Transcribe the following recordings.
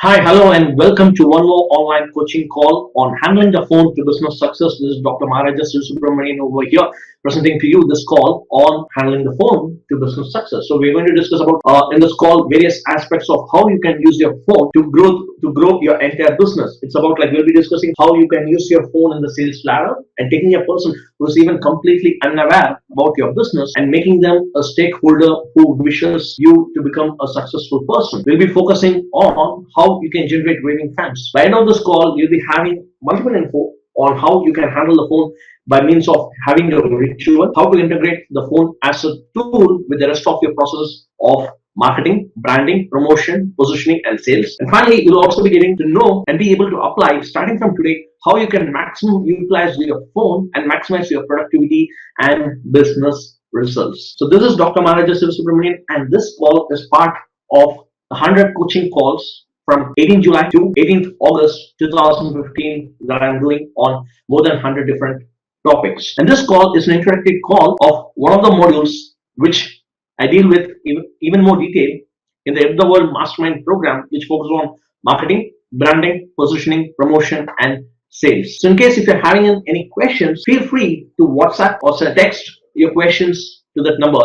Hi, hello, and welcome to one more online coaching call on handling the phone to business success. This is Dr. Maharaja SivaSubramanian over here presenting to you this call on handling the phone to business success. So we're going to discuss about in this call various aspects of how you can use your phone to grow your entire business. It's about like we'll be discussing how you can use your phone in the sales ladder and taking a person who's even completely unaware about your business and making them a stakeholder who wishes you to become a successful person. We'll be focusing on how you can generate raving fans. By the end of this call, you'll be having multiple info on how you can handle the phone by means of having a ritual, how to integrate the phone as a tool with the rest of your process of marketing, branding, promotion, positioning, and sales. And finally, you'll also be getting to know and be able to apply starting from today how you can maximum utilize your phone and maximize your productivity and business results. So this is Dr. Maharaja SivaSubramanian, and this call is part of 100 coaching calls from 18th July to 18th August 2015 that I'm doing on more than 100 different topics. And this call is an interactive call of one of the modules which I deal with even more detail in the World Mastermind program, which focuses on marketing, branding, positioning, promotion, and sales. So in case if you're having any questions, feel free to WhatsApp or text your questions to that number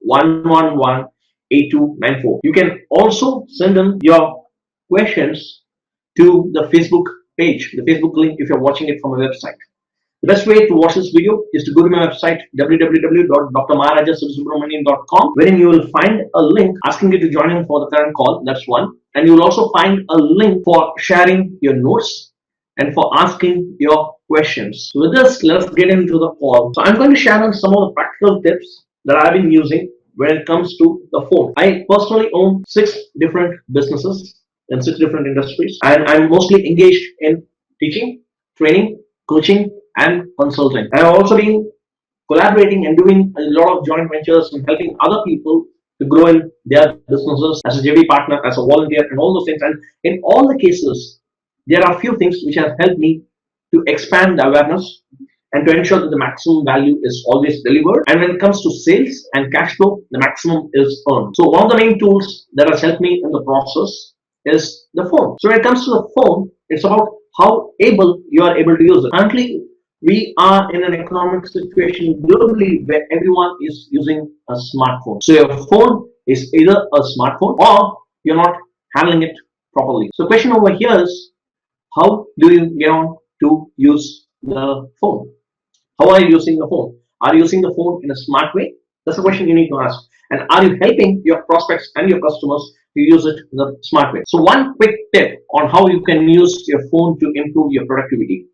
984-111-8294. You can also send them your questions to the Facebook page, the Facebook link if you're watching it from a website. The best way to watch this video is to go to my website www.drmaharaja.com, wherein you will find a link asking you to join in for the current call. That's one. And you will also find a link for sharing your notes and for asking your questions. So with this, let's get into the call. So I'm going to share on some of the practical tips that I've been using when it comes to the phone. I personally own 6 different businesses in 6 different industries, and I'm mostly engaged in teaching, training, coaching, and consulting. I've also been collaborating and doing a lot of joint ventures and helping other people to grow in their businesses as a JV partner, as a volunteer, and all those things. And in all the cases, there are a few things which have helped me to expand the awareness and to ensure that the maximum value is always delivered. And when it comes to sales and cash flow, the maximum is earned. So one of the main tools that has helped me in the process is the phone. So when it comes to the phone, it's about how you are able to use it. Currently, we are in an economic situation globally where everyone is using a smartphone. So your phone is either a smartphone or you're not handling it properly. So the question over here is, how do you get on to use the phone? How are you using the phone? Are you using the phone in a smart way? That's the question you need to ask. And are you helping your prospects and your customers to use it in a smart way? So one quick tip on how you can use your phone to improve your productivity.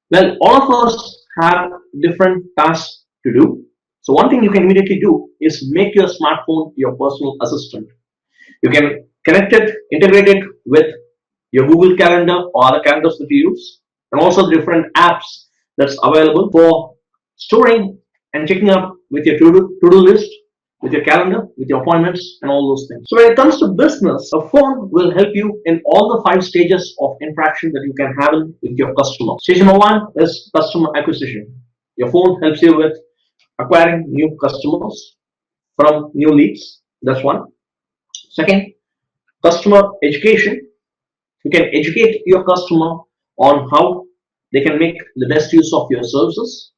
Well, all of us have different tasks to do. So one thing you can immediately do is make your smartphone your personal assistant. You can connect it, integrate it with your Google Calendar or other calendars that you use, and also the different apps that's available for storing and checking up with your to-do list, with your calendar, with your appointments, and all those things. So when it comes to business, a phone will help you in all the 5 stages of interaction that you can have with your customer. Stage number 1 is customer acquisition. Your phone helps you with acquiring new customers from new leads. That's one. Second, customer education. You can educate your customer on how they can make the best use of your services.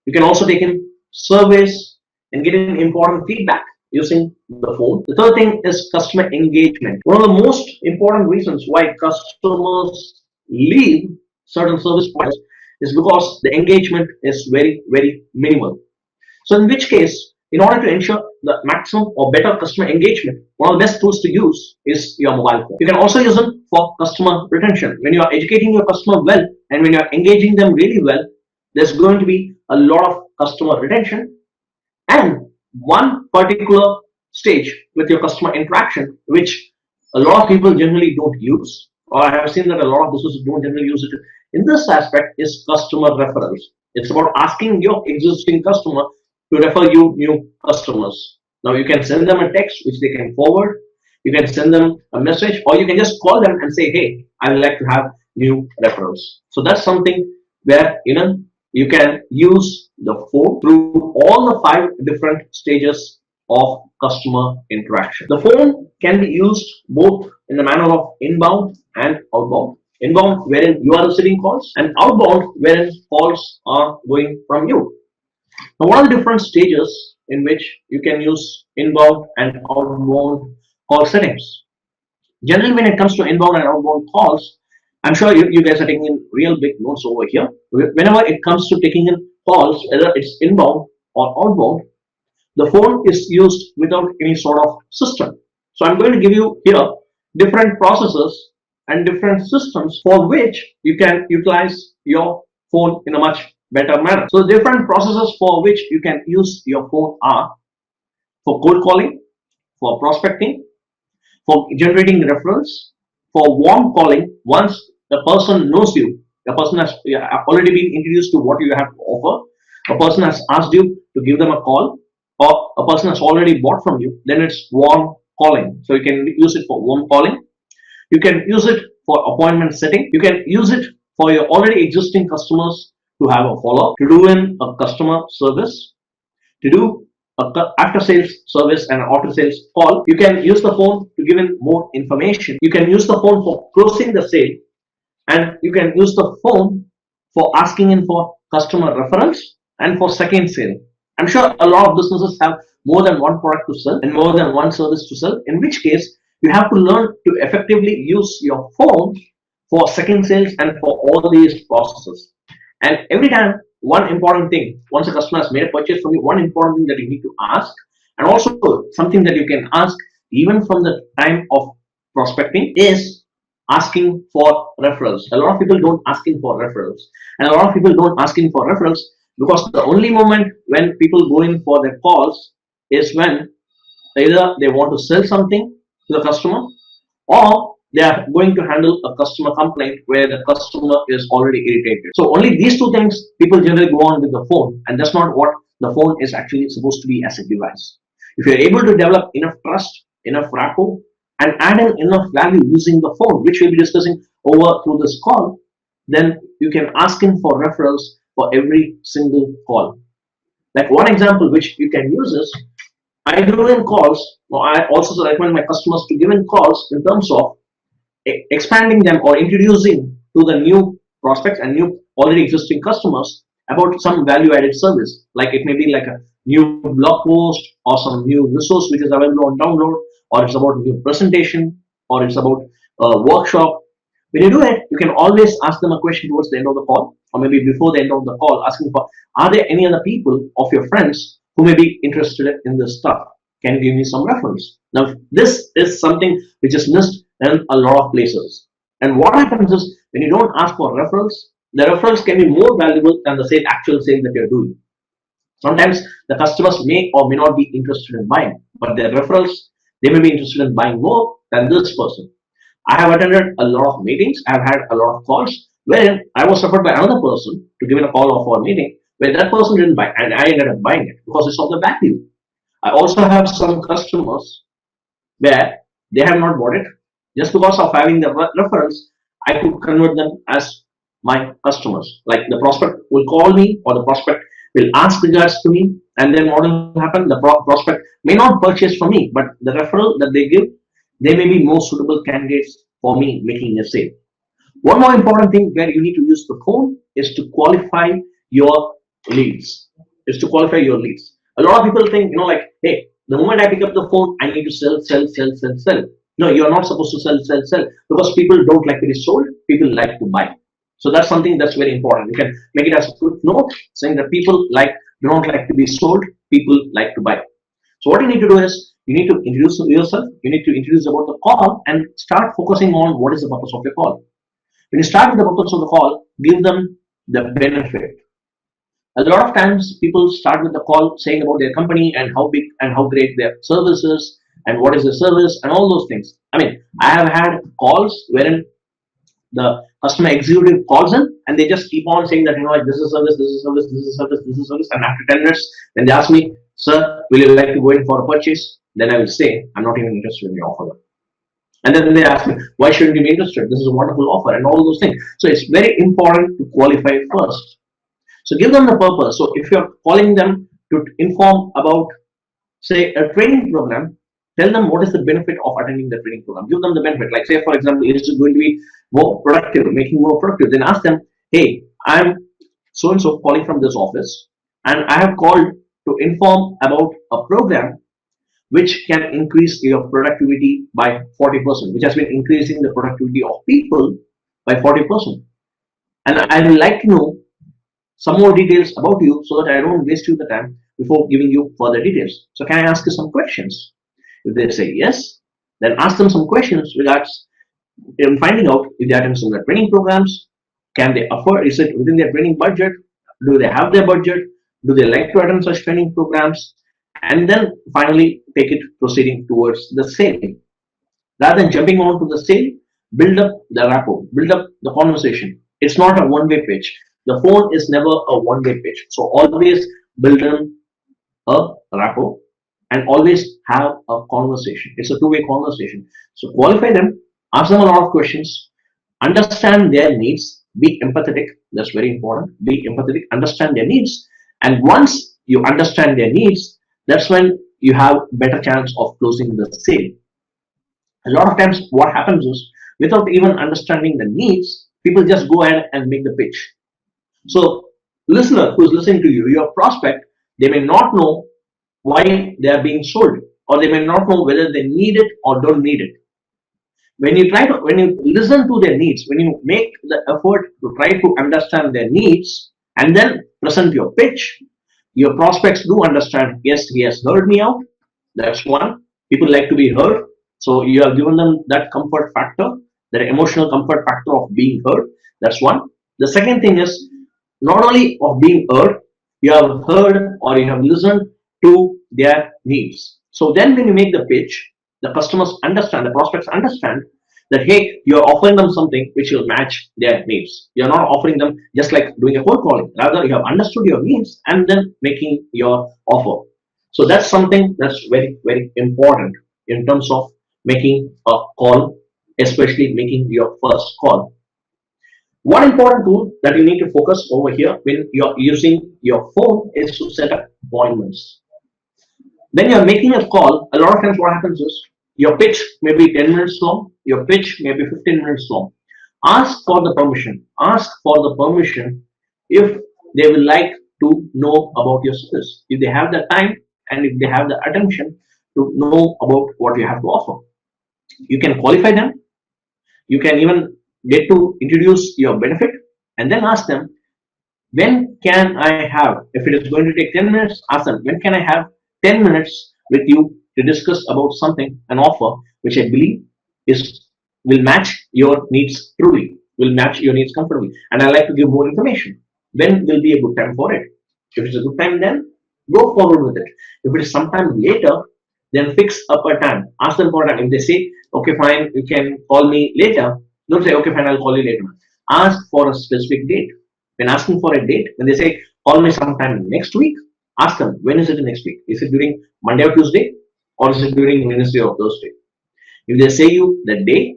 You can also take in surveys and get in important feedback using the phone. The third thing is customer engagement. One of the most important reasons why customers leave certain service providers is because the engagement is very, very minimal. So in which case, in order to ensure the maximum or better customer engagement, one of the best tools to use is your mobile phone. You can also use them for customer retention. When you are educating your customer well and when you are engaging them really well, there's going to be a lot of customer retention. And one particular stage with your customer interaction, which a lot of people generally don't use, or I have seen that a lot of businesses don't generally use it in this aspect, is customer referrals. It's about asking your existing customer to refer you new customers. Now you can send them a text which they can forward, you can send them a message, or you can just call them and say, hey, I would like to have new referrals. So that's something where you can use the phone through all the 5 different stages of customer interaction. The phone can be used both in the manner of inbound and outbound. Inbound, wherein you are receiving calls, and outbound, wherein calls are going from you. Now, what are the different stages in which you can use inbound and outbound call settings? Generally, when it comes to inbound and outbound calls, I'm sure you guys are taking in real big notes over here. Whenever it comes to taking in calls, whether it's inbound or outbound, the phone is used without any sort of system. So I'm going to give you here different processes and different systems for which you can utilize your phone in a much better manner. So the different processes for which you can use your phone are for cold calling, for prospecting, for generating referrals, for warm calling. Once the person knows you, the person has already been introduced to what you have to offer, a person has asked you to give them a call, or a person has already bought from you, then it's warm calling. So you can use it for warm calling. You can use it for appointment setting. You can use it for your already existing customers to have a follow-up, to do in a customer service, to do after sales service and after sales call. You can use the phone to give in more information. You can use the phone for closing the sale, and you can use the phone for asking in for customer referrals and for second sale. I'm sure a lot of businesses have more than one product to sell and more than one service to sell, in which case you have to learn to effectively use your phone for second sales and for all these processes. And every time, one important thing, once a customer has made a purchase from you, one important thing that you need to ask, and also something that you can ask even from the time of prospecting, is asking for referrals. A lot of people don't asking for referrals, and a lot of people don't asking for referrals because the only moment when people go in for their calls is when either they want to sell something to the customer, or they are going to handle a customer complaint where the customer is already irritated. So only these two things people generally go on with the phone, and that's not what the phone is actually supposed to be as a device. If you're able to develop enough trust, enough rapport, and add in enough value using the phone, which we'll be discussing over through this call, then you can ask him for referrals for every single call. Like one example which you can use is, I do in calls, or I also recommend my customers to give in calls in terms of expanding them or introducing to the new prospects and new already existing customers about some value added service. Like it may be like a new blog post or some new resource which is available on download, or it's about a new presentation, or it's about a workshop. When you do it, you can always ask them a question towards the end of the call, or maybe before the end of the call, asking for, are there any other people of your friends who may be interested in this stuff? Can you give me some reference? Now, this is something which is missed in a lot of places. And what happens is, when you don't ask for referrals, the referrals can be more valuable than the actual sale that you're doing. Sometimes the customers may or may not be interested in buying, but their referrals, they may be interested in buying more than this person. I have attended a lot of meetings. I have had a lot of calls where I was referred by another person to give in a call for a meeting where that person didn't buy, and I ended up buying it because it's of the value. I also have some customers where they have not bought it. Just because of having the referrals, I could convert them as my customers. Like the prospect will call me, or the prospect will ask regards to me, and then what will happen? The prospect may not purchase from me, but the referral that they give, they may be more suitable candidates for me making a sale. One more important thing where you need to use the phone is to qualify your leads. Is to qualify your leads. A lot of people think, like, hey, the moment I pick up the phone, I need to sell, sell, sell, sell, sell. No, you're not supposed to sell, sell, sell, because people don't like to be sold. People like to buy. So that's something that's very important. You can make it as a quick note saying that people do not like to be sold. People like to buy. So what you need to do is, you need to introduce yourself. You need to introduce about the call and start focusing on what is the purpose of your call. When you start with the purpose of the call, give them the benefit. A lot of times people start with the call saying about their company and how big and how great their service is and what is the service and all those things. I mean, I have had calls wherein the customer executive calls in and they just keep on saying that, like, this is service, this is service, this is service, this is service. And after 10 minutes, when they ask me, sir, will you like to go in for a purchase? Then I will say, I'm not even interested in your offer. And then they ask me, why shouldn't you be interested? This is a wonderful offer and all those things. So it's very important to qualify first. So give them the purpose. So if you're calling them to inform about, say, a training program, Tell them what is the benefit of attending the training program. Give them the benefit. Like say, for example, is it going to be more productive, making more productive? Then ask them, hey, I'm so and so calling from this office, and I have called to inform about a program which can increase your productivity by 40%, which has been increasing the productivity of people by 40%. And I would like to know some more details about you so that I don't waste you the time before giving you further details. So can I ask you some questions? If they say yes, then ask them some questions regards in finding out if they attend some of the training programs. Can they afford? Is it within their training budget? Do they have their budget? Do they like to attend such training programs? And then finally take it proceeding towards the sale. Rather than jumping on to the sale, build up the rapport, build up the conversation. It's not a one-way pitch. The phone is never a one-way pitch. So always build in a rapport and always have a conversation. It's a two-way conversation. So qualify them, ask them a lot of questions, understand their needs, be empathetic. That's very important. Be empathetic, understand their needs. And once you understand their needs, that's when you have better chance of closing the sale. A lot of times what happens is without even understanding the needs, people just go ahead and make the pitch. So listener who's listening to you, your prospect, they may not know why they are being sold, or they may not know whether they need it or don't need it. When you listen to their needs, when you make the effort to try to understand their needs and then present your pitch, your prospects do understand, yes, he has heard me out. That's one. People like to be heard. So you have given them that comfort factor, that emotional comfort factor of being heard. That's one. The second thing is not only of being heard, you have heard or you have listened to their needs. So then when you make the pitch, the customers understand, the prospects understand that hey, you're offering them something which will match their needs. You're not offering them just like doing a cold calling. Rather, you have understood your needs and then making your offer. So that's something that's very, very important in terms of making a call, especially making your first call. One important tool that you need to focus over here when you're using your phone is to set up appointments. When you're making a call, a lot of times what happens is your pitch may be 10 minutes long, your pitch may be 15 minutes long. Ask for the permission. Ask for the permission if they will like to know about your service, if they have the time and if they have the attention to know about what you have to offer. You can qualify them. You can even get to introduce your benefit and then ask them, when can I have, if it is going to take 10 minutes, ask them, when can I have 10 minutes with you to discuss about something, an offer, which I believe is will match your needs truly, will match your needs comfortably. And I like to give more information. When will be a good time for it? If it's a good time, then go forward with it. If it is sometime later, then fix up a time. Ask them for a time. If they say, okay, fine, you can call me later, don't say, okay, fine, I'll call you later. Ask for a specific date. When asking for a date, when they say, call me sometime next week, ask them, when is it next week? Is it during Monday or Tuesday? Or is it during Wednesday or Thursday? If they say you the day,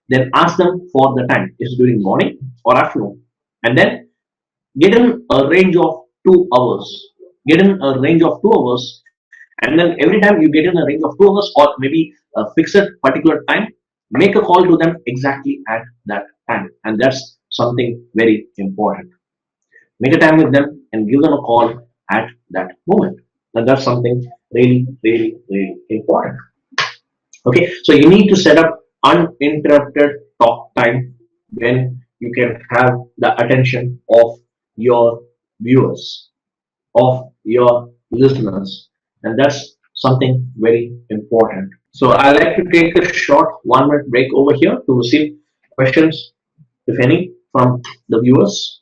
then ask them for the time. Is it during morning or afternoon? And then get in a range of 2 hours. Get in a range of 2 hours. And then every time you get in a range of 2 hours or maybe a fixed particular time, make a call to them exactly at that time. And that's something very important. Make a time with them and give them a call at that moment. And that's something really, really, really important. Okay, so you need to set up uninterrupted talk time when you can have the attention of your viewers, of your listeners, and that's something very important. So I like to take a short 1 minute break over here to receive questions, if any, from the viewers.